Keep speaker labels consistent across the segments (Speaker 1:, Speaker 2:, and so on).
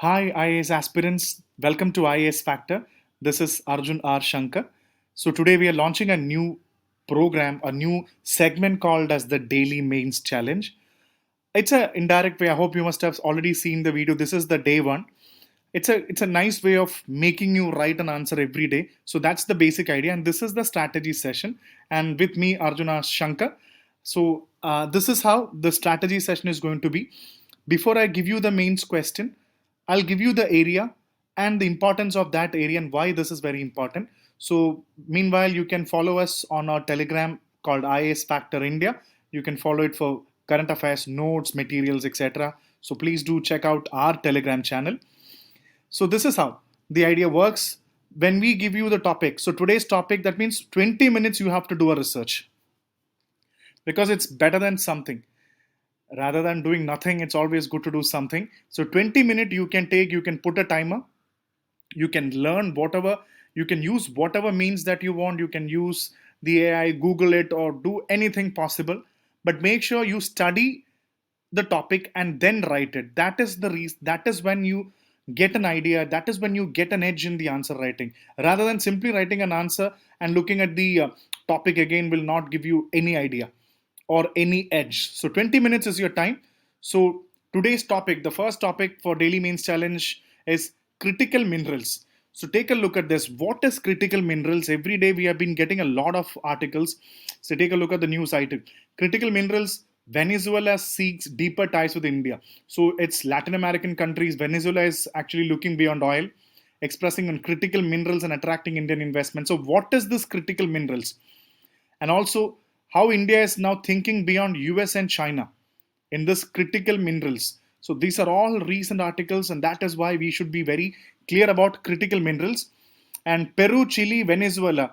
Speaker 1: Hi, IAS aspirants. Welcome to IAS Factor. This is Arjun R. Shankar. So today we are launching a new program, a new segment called as the Daily Mains Challenge. It's a indirect way. I hope you must have already seen the video. This is the day one. It's a nice way of making you write an answer every day. So that's the basic idea, and this is the strategy session. And with me, Arjun R. Shankar. So this is how the strategy session is going to be. Before I give you the mains question, I'll give you the area and the importance of that area and why this is very important. So, meanwhile, you can follow us on our Telegram called IAS Factor India. You can follow it for current affairs, notes, materials, etc. So, please do check out our Telegram channel. So, this is how the idea works. When we give you the topic, so today's topic, that means 20 minutes you have to do a research because it's better than something rather than doing nothing. It's always good to do something. So 20 minutes you can take, you can put a timer, you can learn whatever, you can use whatever means that you want, you can use the AI, Google it, or do anything possible, but make sure you study the topic and then write it. That is the reason, that is when you get an idea, that is when you get an edge in the answer writing. Rather than simply writing an answer and looking at the topic again will not give you any idea or any edge. So 20 minutes is your time. So today's topic, the first topic for daily mains challenge is critical minerals. So take a look at this. What is critical minerals? Every day we have been getting a lot of articles. So take a look at the news item. Critical minerals, Venezuela seeks deeper ties with India. So it's Latin American countries. Venezuela is actually looking beyond oil, expressing on critical minerals and attracting Indian investment. So what is this critical minerals? And also how India is now thinking beyond US and China in this critical minerals. So these are all recent articles, and that is why we should be very clear about critical minerals. And Peru, Chile, Venezuela,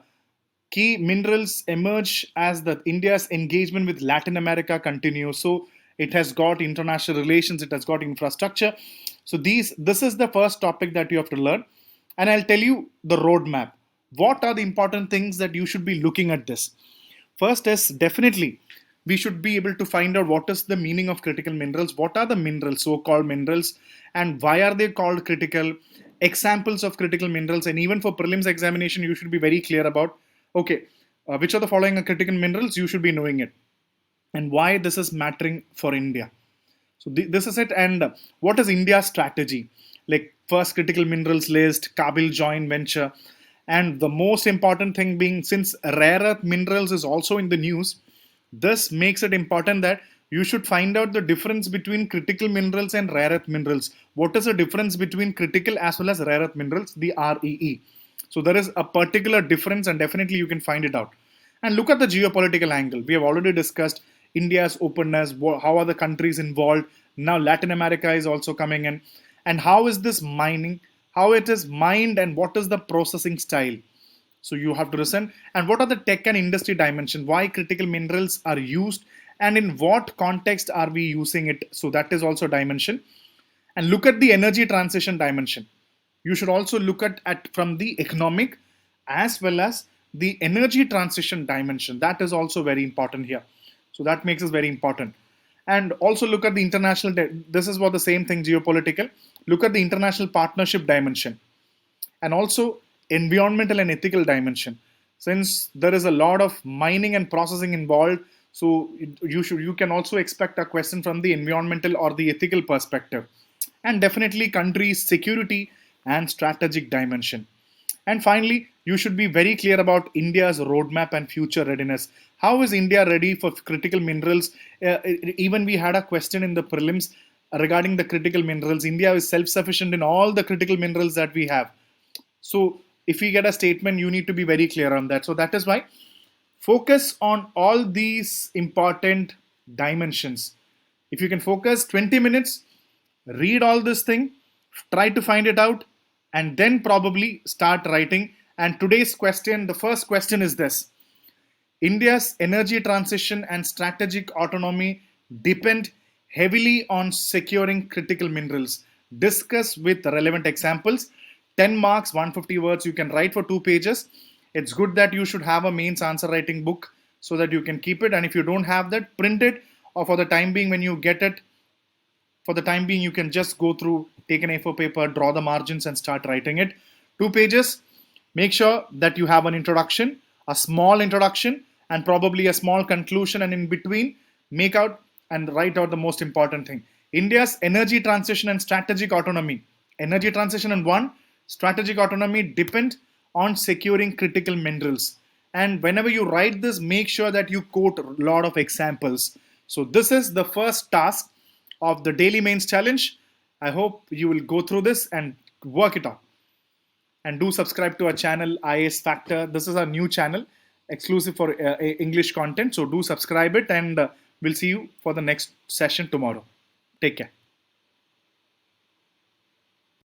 Speaker 1: key minerals emerge as the India's engagement with Latin America continues. So it has got international relations, it has got infrastructure. So this is the first topic that you have to learn, and I'll tell you the roadmap. What are the important things that you should be looking at this? First is definitely we should be able to find out what is the meaning of critical minerals, what are the minerals, so-called minerals, and why are they called critical, examples of critical minerals. And even for prelims examination you should be very clear about, okay, which are the following are critical minerals, you should be knowing it, and why this is mattering for India. So this is it. And what is India's strategy? Like first critical minerals list, Kabil joint venture, and the most important thing being, since rare earth minerals is also in the news, this makes it important that you should find out the difference between critical minerals and rare earth minerals. What is the difference between critical as well as rare earth minerals? The REE. So there is a particular difference, and definitely you can find it out. And look at the geopolitical angle. We have already discussed India's openness, how are the countries involved. Now Latin America is also coming in. And how is this mining, how it is mined, and what is the processing style. So you have to listen. And what are the tech and industry dimension, why critical minerals are used, and in what context are we using it. So that is also a dimension. And look at the energy transition dimension. You should also look at from the economic as well as the energy transition dimension. That is also very important here. So that makes us very important. And also look at the international, this is what the same thing, geopolitical. Look at the international partnership dimension, and also environmental and ethical dimension. Since there is a lot of mining and processing involved, so you can also expect a question from the environmental or the ethical perspective. And definitely countries security and strategic dimension. And finally, you should be very clear about India's roadmap and future readiness. How is India ready for critical minerals? Even we had a question in the prelims regarding the critical minerals. India is self-sufficient in all the critical minerals that we have. So if we get a statement, you need to be very clear on that. So that is why focus on all these important dimensions. If you can focus 20 minutes, read all this thing, try to find it out, and then probably start writing. And today's question, the first question is this: India's energy transition and strategic autonomy depend heavily on securing critical minerals. Discuss with relevant examples. 10 marks, 150 words, you can write for 2 pages. It's good that you should have a mains answer writing book so that you can keep it. And if you don't have that, print it, or for the time being, when you get it, for the time being, you can just go through take an A4 paper, draw the margins and start writing it. 2 pages, make sure that you have an introduction, a small introduction, and probably a small conclusion, and in between, make out and write out the most important thing. India's energy transition and strategic autonomy. Energy transition and one, strategic autonomy depend on securing critical minerals. And whenever you write this, make sure that you quote a lot of examples. So this is the first task of the daily mains challenge. I hope you will go through this and work it out. And do subscribe to our channel, IAS Factor. This is our new channel, exclusive for English content. So do subscribe it, and we'll see you for the next session tomorrow. Take care.